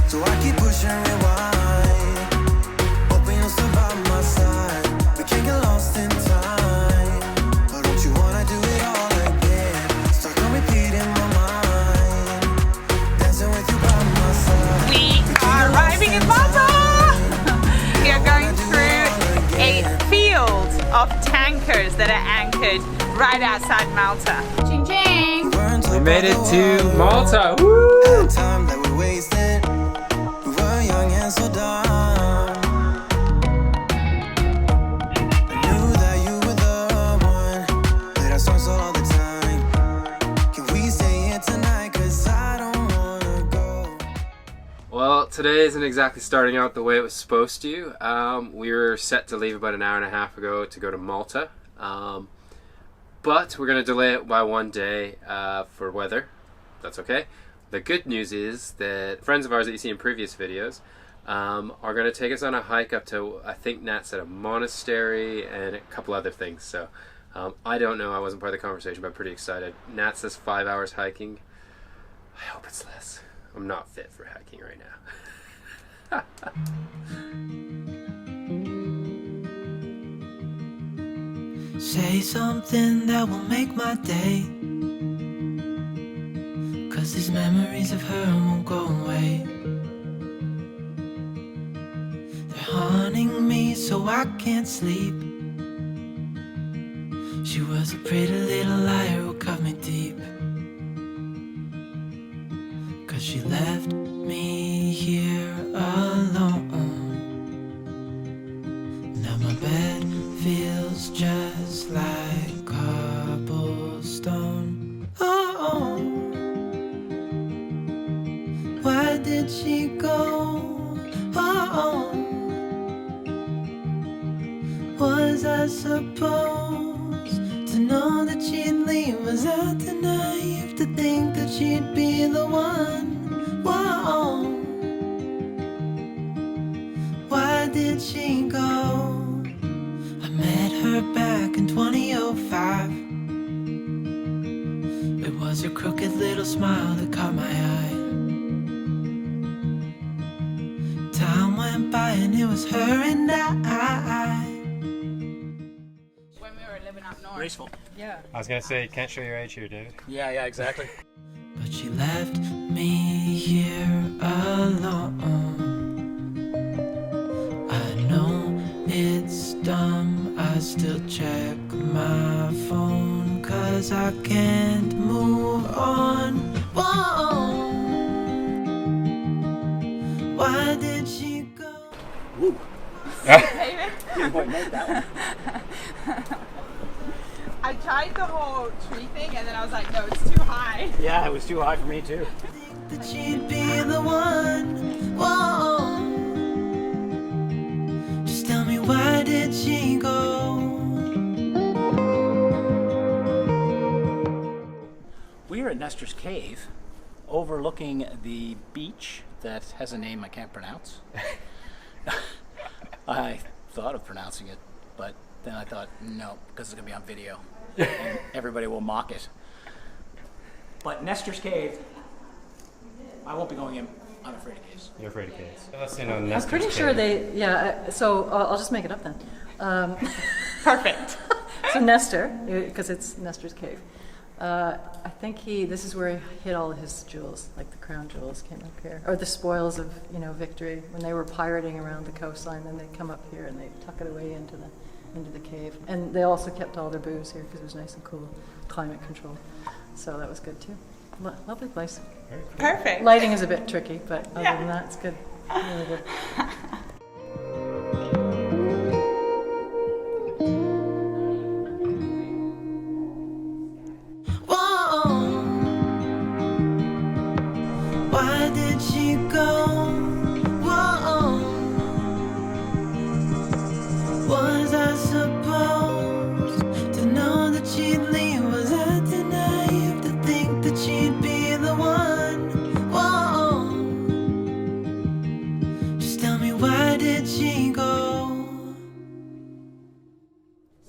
So I keep pushing rewind, hoping you'll still by my side. We can't get lost in time. But don't you wanna do it all again? Stuck on repeat in my mind, dancing with you by my side. We are arriving in Malta! We are going through a field of tankers that are anchored right outside Malta. Ching ching! We made it to Malta! Woo! Time that we wasted, we were young and so dumb. I knew that you were the one, played our songs all the time. Can we stay here tonight, cause I don't wanna go. Well, today isn't exactly starting out the way it was supposed to. We were set to leave about an hour and a half ago to go to Malta. But we're going to delay it by one day for weather. That's okay. The good news is that friends of ours that you see in previous videos are going to take us on a hike up to, I think Nat said, a monastery and a couple other things. So I don't know. I wasn't part of the conversation, but I'm pretty excited. Nat says 5 hours hiking. I hope it's less. I'm not fit for hiking right now. Say something that will make my day, cause these memories of her won't go away. They're haunting me so I can't sleep. She was a pretty little liar who cut me deep, cause she left me here alone. Now my bed feels just like cobblestone. Oh, why did she go? Oh, was I supposed to know that she'd leave? Was I too naive to think that she'd be the one? Whoa, why did she go? I met her back in 2005. It was her crooked little smile that caught my eye. Time went by and it was her and I. When we were living up north. Graceful. Yeah. I was going to say, you can't show your age here, David. Yeah, exactly. But she left me here alone. I know it's dumb, I still check my phone, cause I can't move on. Whoa, why did she go? Woo. David? You might make that one. I tried the whole tree thing and then I was like, no, it's too high. Yeah, it was too high for me too. Think that she'd be the one. Whoa, just tell me, why did she go? We're at Nestor's Cave, overlooking the beach that has a name I can't pronounce. I thought of pronouncing it, but then I thought, no, because it's going to be on video. And everybody will mock it. But Nestor's Cave, I won't be going in. I'm afraid of caves. You're afraid of caves. Let's see on I'm pretty sure they, yeah, so I'll just make it up then. Perfect. So Nestor, because it's Nestor's Cave. I think this is where he hid all of his jewels, like the crown jewels came up here. Or the spoils of, victory, when they were pirating around the coastline, then they come up here and they tuck it away into the cave. And they also kept all their booze here because it was nice and cool, climate control. So that was good too. Lovely place. Perfect. Lighting is a bit tricky, but other than that, it's good. Really good. Whoa, why did she go? Whoa, was I supposed to know that she'd leave? Was I too naive to think that she'd be the one? Whoa, just tell me, why did she go?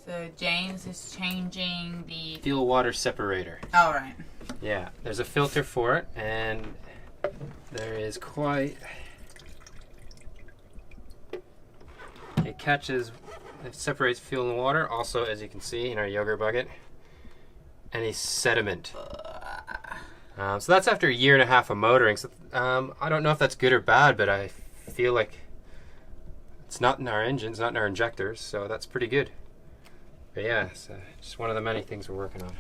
So James is changing the... Fuel water separator. All right. Yeah, there's a filter for it, and there is quite It catches, it separates fuel and water. Also, as you can see in our yogurt bucket, any sediment. So that's after a year and a half of motoring. So I don't know if that's good or bad, but I feel like it's not in our engines, not in our injectors, so that's pretty good. But yeah, it's just one of the many things we're working on.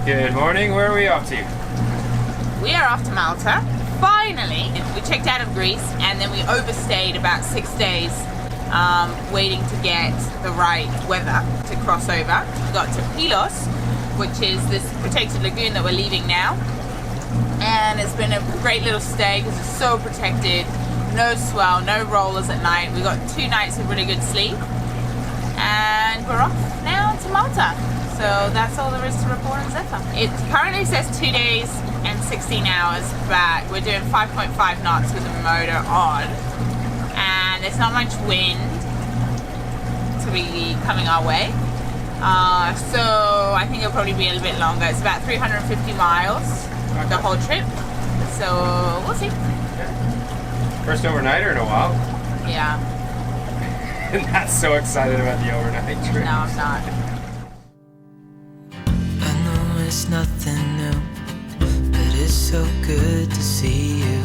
Good morning, where are we off to? We are off to Malta. Finally, we checked out of Greece and then we overstayed about 6 days waiting to get the right weather to cross over. We got to Pilos, which is this protected lagoon that we're leaving now. And it's been a great little stay because it's so protected. No swell, no rollers at night. We got 2 nights of really good sleep. And we're off now to Malta. So that's all there is to report on Zephyr. It currently says 2 days and 16 hours, but we're doing 5.5 knots with the motor on. And there's not much wind to be coming our way. So I think it'll probably be a little bit longer. It's about 350 miles, the whole trip. So we'll see. First overnighter in a while. Yeah. I'm not so excited about the overnight trip. No, I'm not. I know it's nothing new, but it's so good to see you.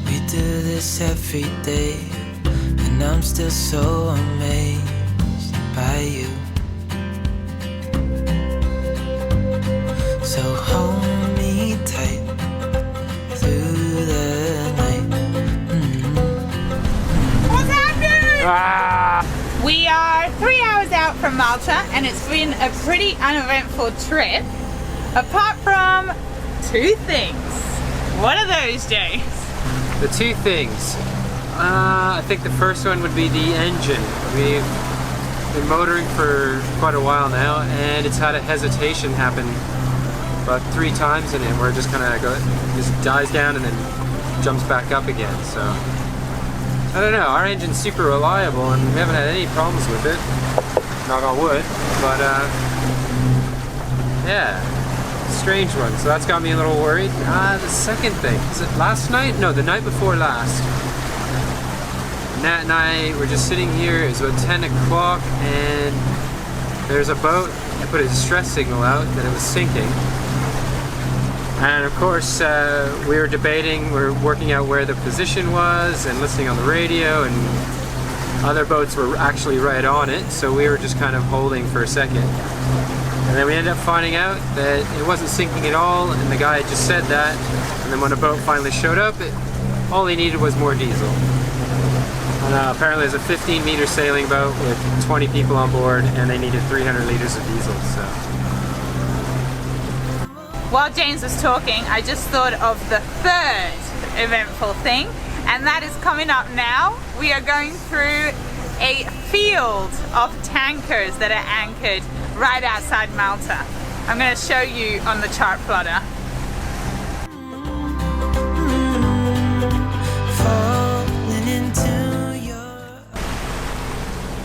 We do this every day, and I'm still so amazed by you. So hold me tight through the night. What's happening? Ah! We are 3 hours out from Malta and it's been a pretty uneventful trip, apart from 2 things. What are those, James? The 2 things. I think the first one would be the engine. We've been motoring for quite a while now and it's had a hesitation happen about 3 times in it where it just kind of just dies down and then jumps back up again. So I don't know, our engine's super reliable and we haven't had any problems with it, knock on wood, but yeah, strange one, so that's got me a little worried. The second thing, is it last night? No, the night before last. Nat and I were just sitting here, it was about 10 o'clock and there's a boat that put a distress signal out that it was sinking. And of course, we were debating, we were working out where the position was and listening on the radio, and other boats were actually right on it, so we were just kind of holding for a second. And then we ended up finding out that it wasn't sinking at all, and the guy just said that, and then when a boat finally showed up, all he needed was more diesel. And apparently there's a 15-meter sailing boat with 20 people on board, and they needed 300 liters of diesel, so. While James was talking, I just thought of the third eventful thing, and that is coming up now. We are going through a field of tankers that are anchored right outside Malta. I'm going to show you on the chart plotter.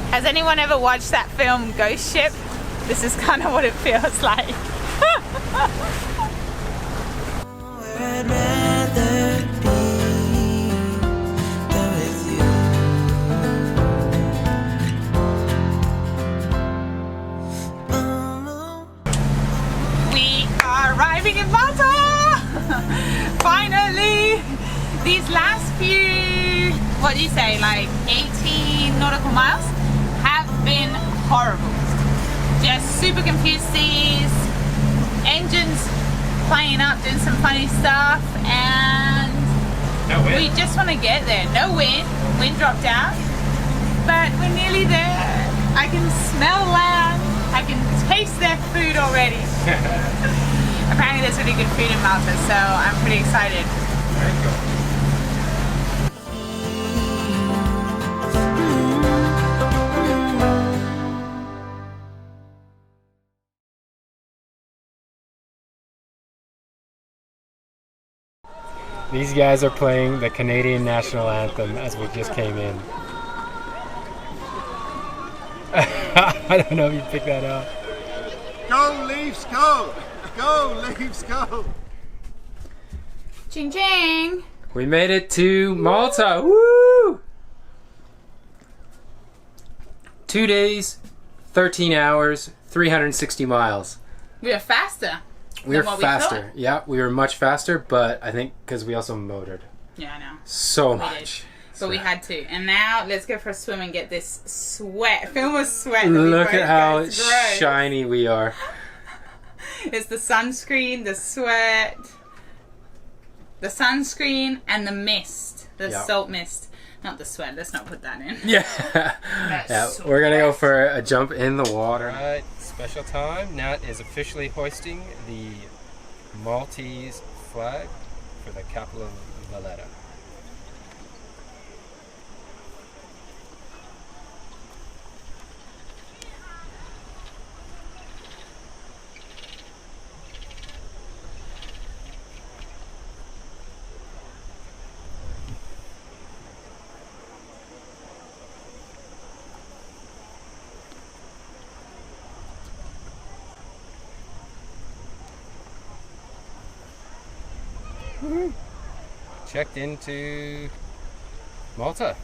Has anyone ever watched that film Ghost Ship? This is kind of what it feels like. I'd rather be than with you. We are arriving in Malta! Finally! These last few, what do you say, like 18 nautical miles have been horrible. Just super confused seas, engines playing up, doing some funny stuff, and No wind. we just want to get there. No wind, wind dropped out, but we're nearly there. I can smell land, I can taste their food already. Apparently there's really good food in Malta, so I'm pretty excited. Very cool. These guys are playing the Canadian national anthem as we just came in. I don't know if you picked that up. Go, Leafs, go! Go, Leafs, go! Ching ching! We made it to Malta. Woo! 2 days, 13 hours, 360 miles. We are faster. We were than what faster. We thought. Yeah, we were much faster, but I think because we also motored Yeah, I know. so We much. did. But we had to. And now let's go for a swim and get this sweat. Film us sweat. that we Look both at how got. It's gross. shiny we are. It's the sunscreen, the sweat, the sunscreen, and the mist. The Yeah. salt mist. Not the sweat. Let's not put that in. Yeah. Yeah, so we're gonna go for a jump in the water. Alright, special time. Nat is officially hoisting the Maltese flag for the capital of Valletta. Checked into Malta.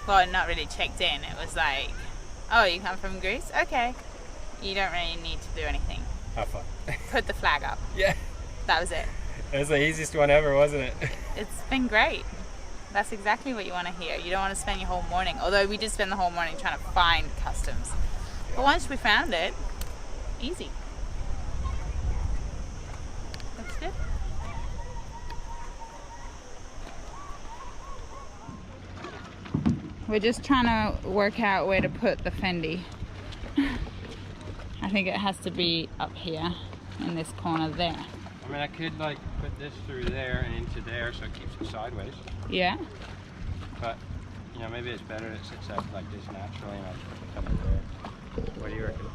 Well, not really checked in. It was like, oh, you come from Greece? Okay. You don't really need to do anything. Have fun. Put the flag up. Yeah. That was it. It was the easiest one ever, wasn't it? It's been great. That's exactly what you want to hear. You don't want to spend your whole morning, although we did spend the whole morning trying to find customs. But once we found it, easy. Looks good. We're just trying to work out where to put the Fendi. I think it has to be up here in this corner there. I mean, I could like put this through there and into there so it keeps it sideways. Yeah? But, you know, maybe it's better that it sits out like this naturally and I'll come in there. What do you reckon?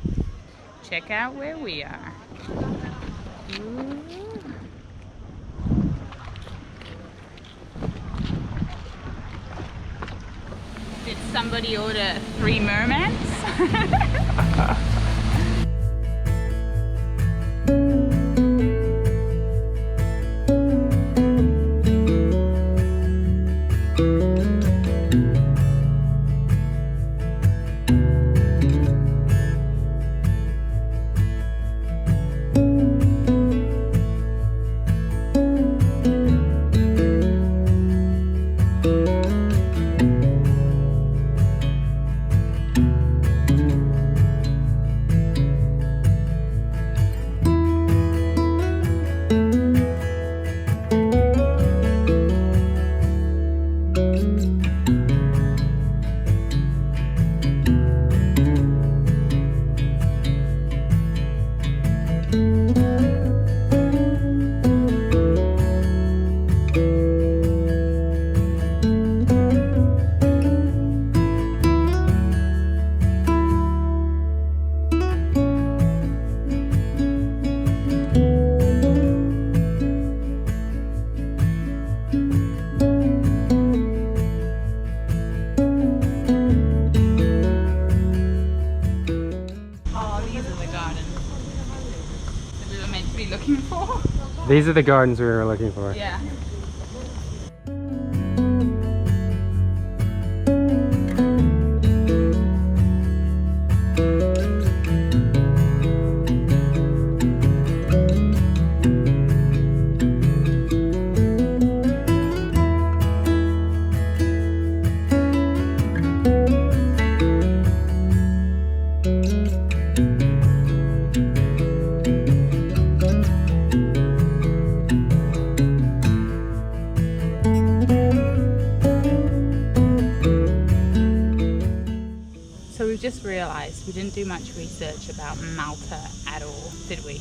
Check out where we are. Ooh. Did somebody order 3 mermaids? Looking for. These are the gardens we were looking for. Yeah. So we've just realised we didn't do much research about Malta at all, did we?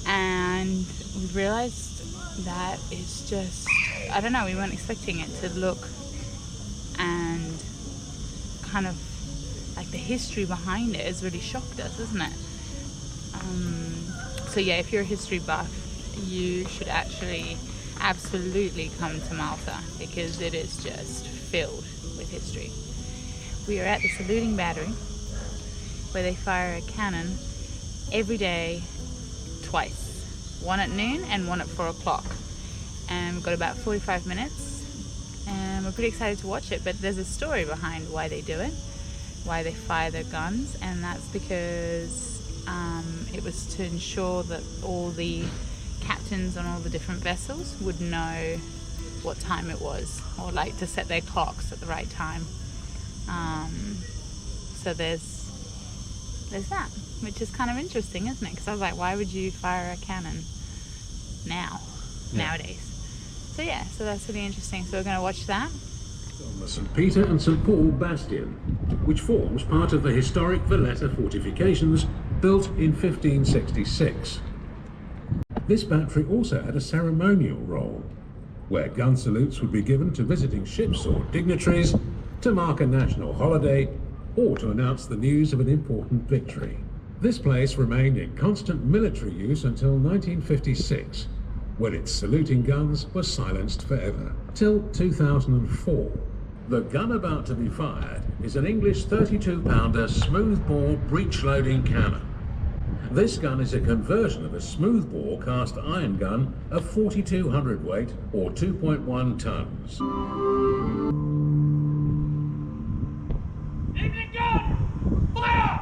And we realised that it's just, I don't know, we weren't expecting it to look and kind of like the history behind it has really shocked us, isn't it? So yeah, if you're a history buff, you should actually absolutely come to Malta because it is just filled with history. We are at the saluting battery where they fire a cannon every day, twice. One at noon and one at 4 o'clock. And we've got about 45 minutes and we're pretty excited to watch it, but there's a story behind why they do it, why they fire their guns, and that's because it was to ensure that all the captains on all the different vessels would know what time it was, or like to set their clocks at the right time. So there's that, which is kind of interesting, isn't it? Because I was like, why would you fire a cannon nowadays? So yeah, so that's really interesting. So we're going to watch that. On the St. Peter and St. Paul bastion, which forms part of the historic Valletta fortifications built in 1566. This battery also had a ceremonial role, where gun salutes would be given to visiting ships or dignitaries, to mark a national holiday, or to announce the news of an important victory. This place remained in constant military use until 1956, when its saluting guns were silenced forever, till 2004. The gun about to be fired is an English 32-pounder smoothbore breech-loading cannon. This gun is a conversion of a smoothbore cast iron gun of 42 hundredweight or 2.1 tons. Evening gun! Fire!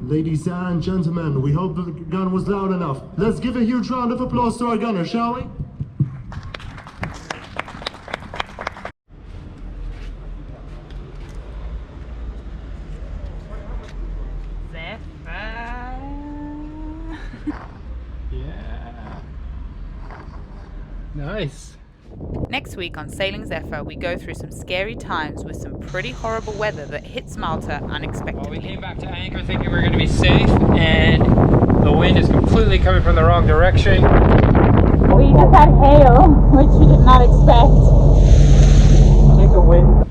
Ladies and gentlemen, we hope the gun was loud enough. Let's give a huge round of applause to our gunner, shall we? Yeah. Nice. Next week on Sailing Zephyr, we go through some scary times with some pretty horrible weather that hits Malta unexpectedly. Well, we came back to anchor thinking we were going to be safe, and the wind is completely coming from the wrong direction. We just had hail, which we did not expect. I think the wind...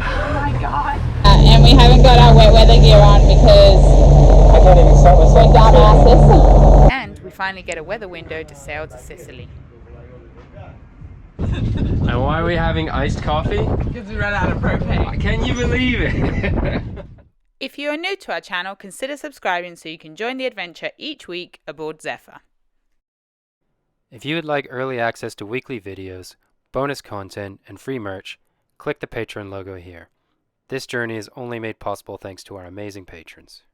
Oh my god. And we haven't got our wet weather gear on because I can't even stop myself. we're dumbasses. And we finally get a weather window to sail to Sicily. And why are we having iced coffee? Because we ran out of propane. Can you believe it? If you are new to our channel, consider subscribing so you can join the adventure each week aboard Zephyr. If you would like early access to weekly videos, bonus content, and free merch, click the Patron logo here. This journey is only made possible thanks to our amazing patrons.